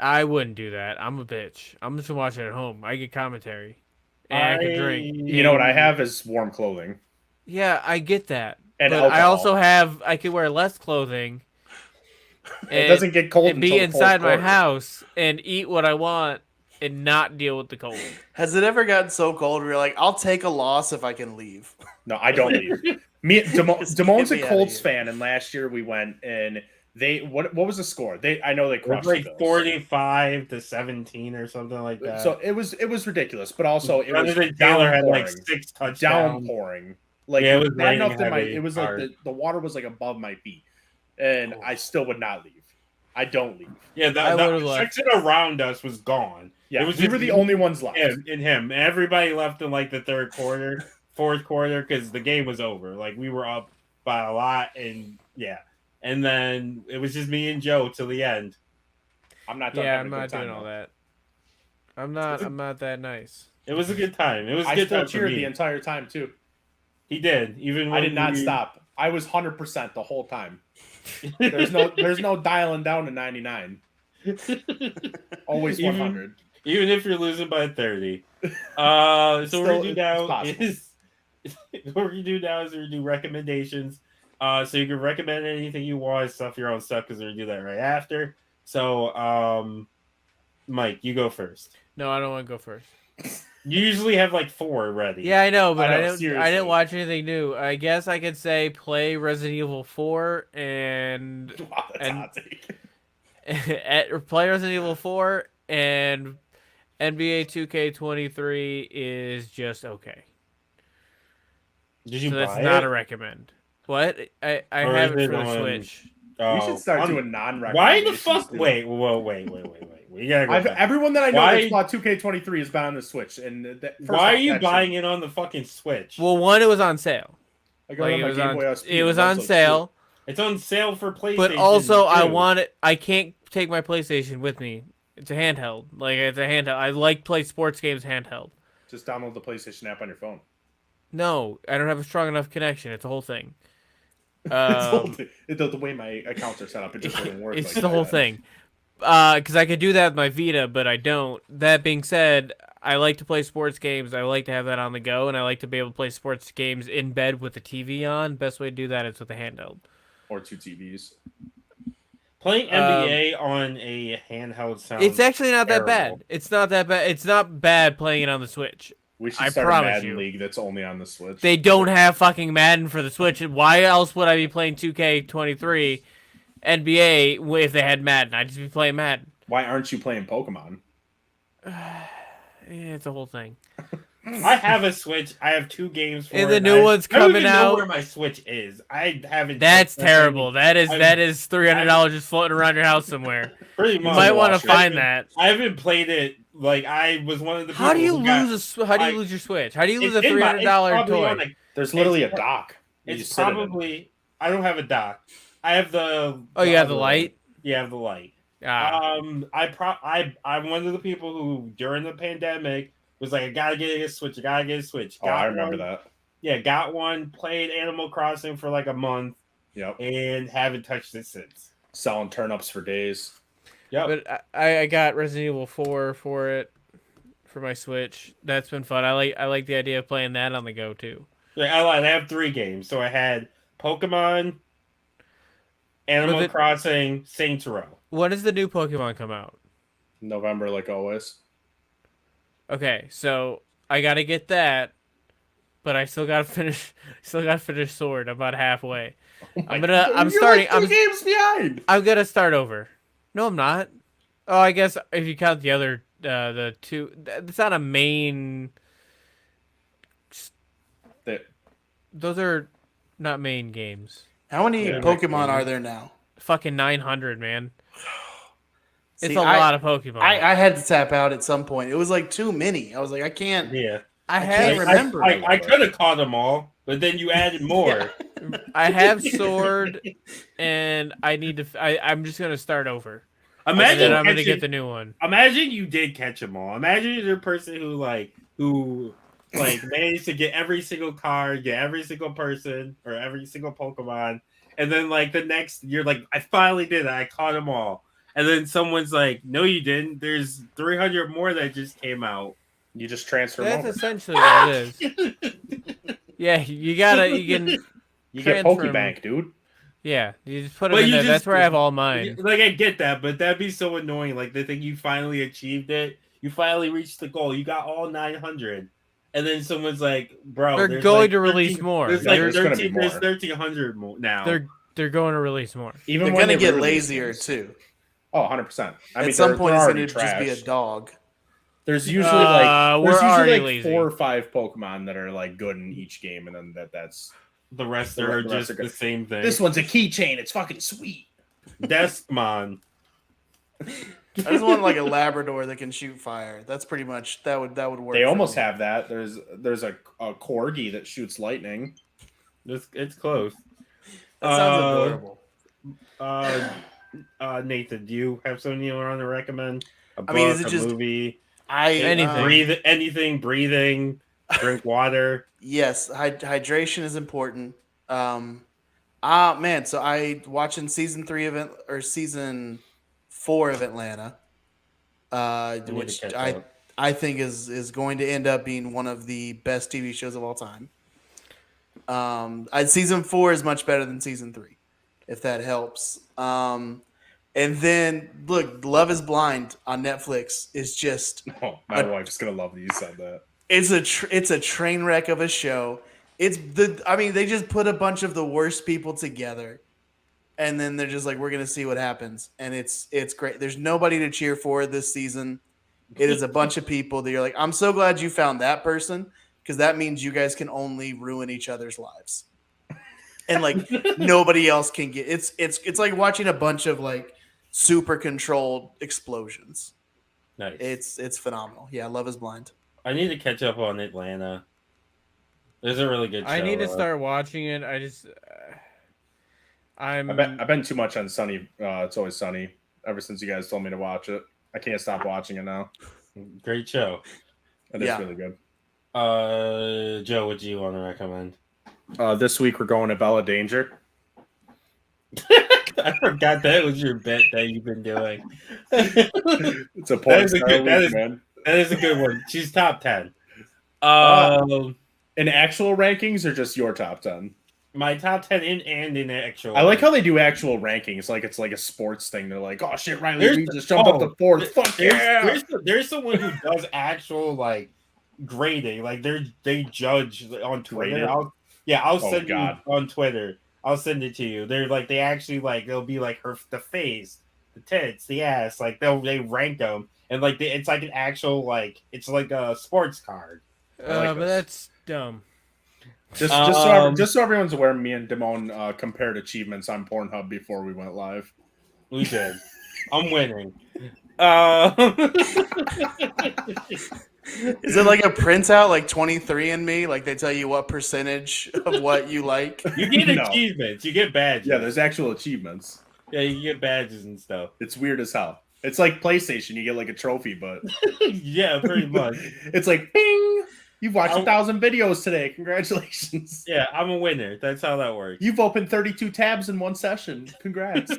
I wouldn't do that. I'm a bitch. I'm just gonna watch it at home. I get commentary. And I can drink. You know what I have is warm clothing. Yeah, I get that. And but I alcohol. also I could wear less clothing. It doesn't get cold and be until the fourth inside my quarter. house and eat what I want and not deal with the cold. Has it ever gotten so cold where you're like, I'll take a loss if I can leave? No, I don't leave. Just Damon's get a me outta Colts here. fan, and last year we went and they what was the score? I know they It was crushed like the Bills. 45-17 or something like that. So it was ridiculous, but also it was Jonathan Taylor had like downpouring. 6 touchdowns. Downpouring. Like Yeah, it was bad enough raining that heavy, it was hard. like the water was like above my feet, and I still would not leave. I don't leave. Yeah, I the would've left. section around us was gone. Yeah, It was we just were the only ones left. him. Everybody left in like the third quarter, fourth quarter, because the game was over. Like we were up by a lot, and yeah, and then it was just me and Joe till the end. I'm not done Yeah, having I'm a not good time, doing all though. that. I'm not that nice. It was a good time. It was a I good still time for cheered me. the entire time too. He did. Even I when did not we- stop. I was 100% the whole time. There's no dialing down to 99. Always Even- 100. Even if you're losing by 30. So what Still, we're gonna do it's now possible. is what we're gonna do now is we're gonna do recommendations. So you can recommend anything you want, stuff your own stuff, because we're gonna do that right after. So Mike, you go first. No, I don't want to go first. You usually have like 4 ready. Yeah, I know, but I I, know, didn't. I seriously. didn't watch anything new. I guess I could say play Resident Evil 4 and Wow, that's And- a hot take. play Resident Evil 4 and NBA 2K23 is just okay. Did you So that's buy not it? a recommend. What? I Or have is it it for the on- Switch. We should start I'm- doing non-recommendations. Why the fuck? too. Wait. We gotta go. back. Everyone that I know Why- that's bought 2K23 has been on the Switch. And Why are you buying it on the fucking Switch? Well, one, it was on sale. I got Like, it on it my was Game on, Boy SP, it was and on also sale. It's on sale for PlayStation. But also, I too. want it. I can't take my PlayStation with me. It's a handheld. Like it's a handheld. I like play sports games handheld. Just download the PlayStation app on your phone. No, I don't have a strong enough connection. It's a whole thing. The way my accounts are set up, it just doesn't work. It's like the whole that. thing. Because I could do that with my Vita, but I don't. That being said, I like to play sports games. I like to have that on the go, and I like to be able to play sports games in bed with the TV on. Best way to do that is with a handheld. Or 2 TVs. Playing NBA on a handheld sounds. It's actually not that terrible. bad. It's not that bad. It's not bad playing it on the Switch. We should I start a promise Madden you. league that's only on the Switch. They don't have fucking Madden for the Switch. Why else would I be playing 2K23 NBA if they had Madden? I'd just be playing Madden. Why aren't you playing Pokemon? It's a whole thing. I have a Switch. I have 2 games for And it. the new one's I don't coming even know out. where my Switch is. I haven't. That's checked terrible. That is $300 just floating around your house somewhere. Pretty You much. might want to Washer. find that. I haven't played it. Like I was one of the. How do you people who got- lose your Switch? How do you lose a it's in my- it's $300 probably toy? on, like, There's literally a It's- dock. You It's just sit in it. probably. I don't have a dock. I have the. Oh, you have the other light? one. Yeah, I have the light. Ah, I'm one of the people who during the pandemic was like, I gotta get a Switch. I gotta get a Switch. Oh, I remember that. Yeah, got one. Played Animal Crossing for like a month Yep. and haven't touched it since. Selling turnips for days. Yep. but I got Resident Evil 4 for it for my Switch. That's been fun. I like the idea of playing that on the go too. Yeah, I lied. I have 3 games. So I had Pokemon, Animal Crossing, Saints Row. When does the new Pokemon come out? November, like always. Okay, so I gotta get that, but I still gotta finish. Sword. I'm about halfway. I'm You're starting. Like 2 games behind. I'm gonna start over. No, I'm not. Oh, I guess if you count the other, the 2, it's not a main. Those are not main games. How many Yeah, Pokemon are there now? Fucking 900, man. It's See, a lot of Pokemon. I had to tap out at some point. It was like too many. I was like, I can't. Yeah. I can't have remember. I could have caught them all, but then you added more. I have Sword, and I need to. I'm just gonna start over. And Imagine then I'm gonna catching- get the new one. Imagine you did catch them all. Imagine you're the person who managed to get every single card, get every single person or every single Pokemon, and then like the next you're like, I finally did it. I caught them all. And then someone's like, no, you didn't. There's 300 more that just came out. You just transfer That's them over. essentially what it is. Yeah, you can. You get transfer 'em. Pokebank, dude. Yeah, you just put them But in you there. That's just- where I have all mine. Like I get that, but that'd be so annoying. Like the thing you finally achieved it. You finally reached the goal. You got all 900. And then someone's like, bro, They're there's going like to release 13 more. There's Yeah, like there's gonna be 13, there's more. 1,300 more now. They're going to release more. Even They're when gonna they get re-release lazier things. too. Oh, 100%. I mean, At some point, it's already gonna just be a trash. dog. There's usually we're there's already usually like lazy. 4 or 5 Pokemon that are like good in each game, and then that's the rest The are rest just are good. the same thing. this one's a keychain. It's fucking sweet. Deskmon. I just want like a Labrador that can shoot fire. That's pretty much that would work. They for almost me. have that. There's a corgi that shoots lightning. It's close. That sounds adorable. Nathan, do you have something you want to recommend? A book, I mean, is it a just- movie? Anything. Breathing, drink water. Yes, hydration is important. Man, so I watching season 4 of Atlanta, need to which catch I up. I think is going to end up being one of the best TV shows of all time. Season 4 is much better than season 3, if that helps. And then look, Love Is Blind on Netflix is just Oh, my wife's gonna love that you said that. it's a train wreck of a show. They just put a bunch of the worst people together, and then they're just like, we're gonna see what happens, and it's great. There's nobody to cheer for this season. It is a bunch of people that you're like, I'm so glad you found that person, because that means you guys can only ruin each other's lives, and like nobody else can get. It's like watching a bunch of like super controlled explosions. Nice. It's phenomenal. Yeah, Love Is Blind. I need to catch up on Atlanta. There's a really good show. I need to start watching it. I just, I've been too much on Sunny. It's Always Sunny. Ever since you guys told me to watch it, I can't stop watching it now. Great show. It is Yeah. really good. Joe, what do you want to recommend? This week we're going to Bella Danger. I forgot that was your bet that you've been doing. It's a That point is a star good- that week, is- man. That is a good one. She's top 10. In actual rankings or just your top 10? My top 10 and in actual. I like how they do actual rankings, like it's like a sports thing. They're like, "Oh shit, Reilly, There's- we just jumped up to 4th." Fuck yeah! There's someone who does actual like grading. Like they judge on Twitter. Graded? I'll Oh, send God. you on Twitter. I'll send it to you. They're like they actually like they'll be like the face, the tits, the ass. Like they rank them and like it's like an actual like it's like a sports card. I like But this. that's dumb. Just so everyone's aware, me and Damone compared achievements on Pornhub before we went live. We did. I'm winning. Is it like a printout, like 23andMe? Like they tell you what percentage of what you like? You get No. achievements. You get badges. Yeah, there's actual achievements. Yeah, you get badges and stuff. It's weird as hell. It's like PlayStation. You get like a trophy, but Yeah, pretty much. it's like, ping! You've watched 1,000 videos today. Congratulations. Yeah, I'm a winner. That's how that works. You've opened 32 tabs in one session. Congrats.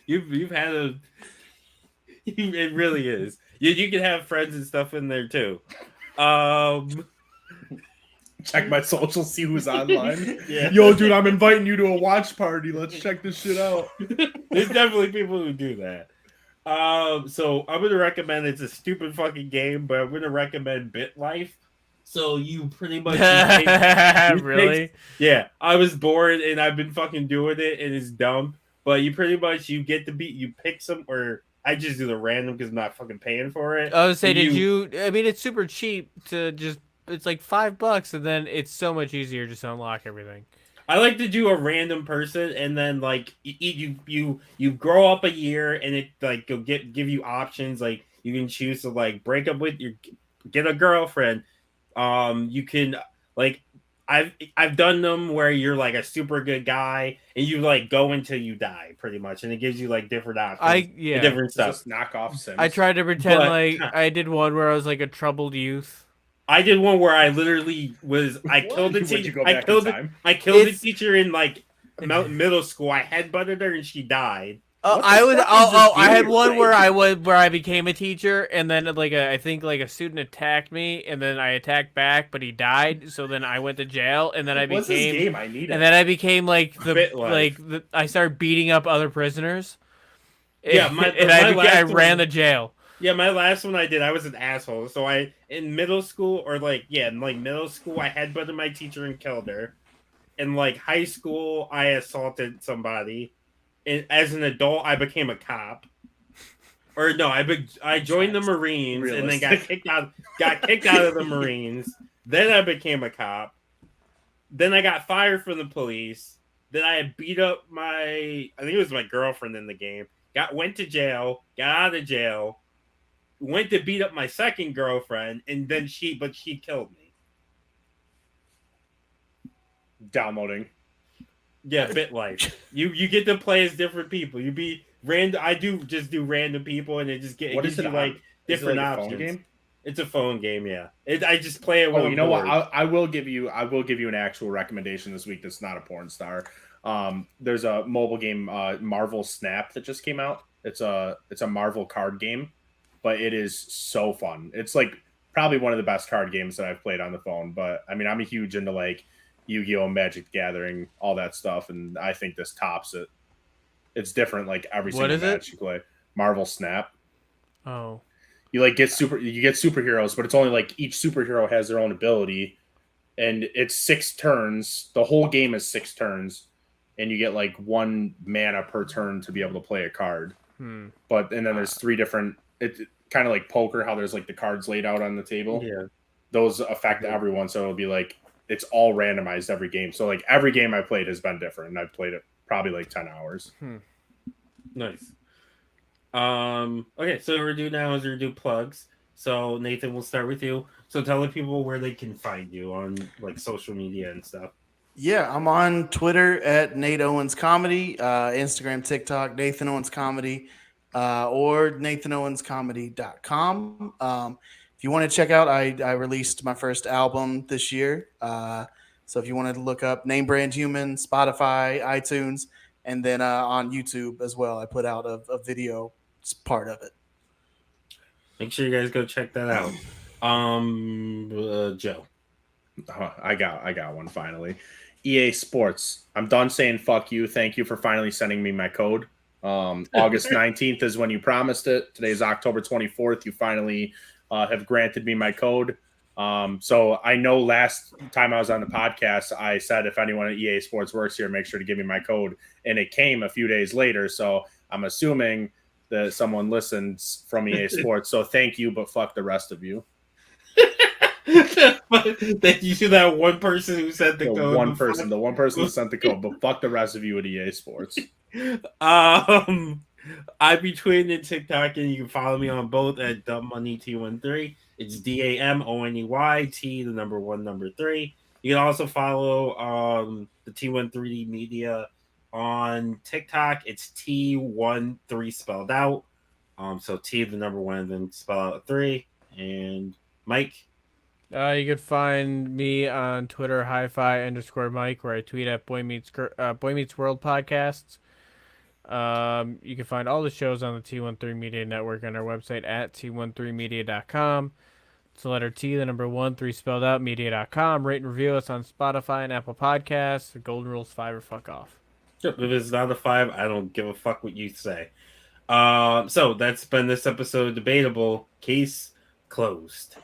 You've had a. It really is. You can have friends and stuff in there too. Check my social, see who's online. Yeah. Yo, dude, I'm inviting you to a watch party. Let's check this shit out. There's definitely people who do that. So I'm gonna recommend. It's a stupid fucking game, but I'm gonna recommend BitLife. So you pretty much Really? yeah. I was bored and I've been fucking doing it and it's dumb. But you pretty much you get to be you pick some or I just do the random because I'm not fucking paying for it. I was say, And did you? I mean, it's super cheap to just. It's like $5, and then it's so much easier just to unlock everything. I like to do a random person, and then like you grow up a year, and it like you'll give you options. Like you can choose to like break up with your get a girlfriend. You can like I've done them where you're like a super good guy, and you like go until you die, pretty much, and it gives you like different options, Yeah. different stuff. Just knock off Sims. I tried to pretend But- like I did one where I was like a troubled youth. I did one where I literally was I What? killed the Would you teacher. go I back killed in the, time? I killed the It's- teacher in like middle school. I headbutted her and she died. Oh, What the I was. fuck is Oh, this I had video one game? where I became a teacher, and then like I think like a student attacked me, and then I attacked back, but he died. So then I went to jail, and then I What's this became, game? I need it. and then I became like BitLife. I started beating up other prisoners. Yeah, and my I last ran one- the jail. Yeah, my last one I did, I was an asshole. So I in middle school or in middle school, I headbutted my teacher and killed her. In like high school, I assaulted somebody. And as an adult, I became a cop. Or no, I joined the Marines and then got Realistic. kicked out of the Marines. Then I became a cop. Then I got fired from the police. Then I beat up I think it was my girlfriend in the game. Went to jail, got out of jail, went to beat up my second girlfriend, and then she killed me. Downloading. Yeah, BitLife. You get to play as different people. You be random. I do random people, and it just What gives is it you on? like Is it different like a phone options. game? It's a phone game, yeah. I just play it. When Oh, I'm you know what? bored. I will give you an actual recommendation this week. That's not a porn star. There's a mobile game, Marvel Snap, that just came out. It's a Marvel card game, but it is so fun. It's like probably one of the best card games that I've played on the phone. But I mean, I'm a huge into like Yu-Gi-Oh, Magic the Gathering, all that stuff, and I think this tops it. It's different like every What single is it? match you play. Marvel Snap. Oh, You get superheroes, but it's only like each superhero has their own ability, and it's 6 turns. The whole game is 6 turns, and you get like 1 mana per turn to be able to play a card. But and then there's 3 different. It's kind of like poker, how there's like the cards laid out on the table. Yeah. Those affect everyone, so it'll be like it's all randomized every game. So like every game I played has been different, and I've played it probably like 10 hours. Nice. Okay, so what we're doing now is we're do plugs. So Nathan, we'll start with you. So tell the people where they can find you on like social media and stuff. Yeah, I'm on Twitter at Nate Owens Comedy, Instagram, TikTok, Nathan Owens Comedy, or NathanOwensComedy.com. If you want to check out, I released my first album this year. So if you wanted to look up Name Brand Human, Spotify, iTunes, and then on YouTube as well, I put out a video. It's part of it. Make sure you guys go check that out. Joe. I got one finally. EA Sports. I'm done saying fuck you. Thank you for finally sending me my code. August 19th is when you promised it. Today's October 24th. You finally have granted me my code. So I know last time I was on the podcast, I said if anyone at EA Sports works here, make sure to give me my code, and it came a few days later. So I'm assuming that someone listens from EA Sports. So thank you, but fuck the rest of you. Thank you to that one person who sent the The code. one person that sent the code, but fuck the rest of you at EA Sports. I be tweeting and TikTok, and you can follow me on both at DumbMoneyT13. It's DAMONEY T, the number 1, number 3. You can also follow the T13 Media on TikTok. It's T13 spelled out. So T, the number 1, and then spell out 3. And Mike. You can find me on Twitter, hi-fi_Mike, where I tweet at Boy Meets World podcasts. You can find all the shows on the T13 Media Network on our website at t13media.com. It's the letter T, the number 1, 3 spelled out, media.com. Rate and review us on Spotify and Apple Podcasts. The golden rule's 5 or fuck off. If it's not a 5, I don't give a fuck what you say. So that's been this episode of Debatable. Case closed.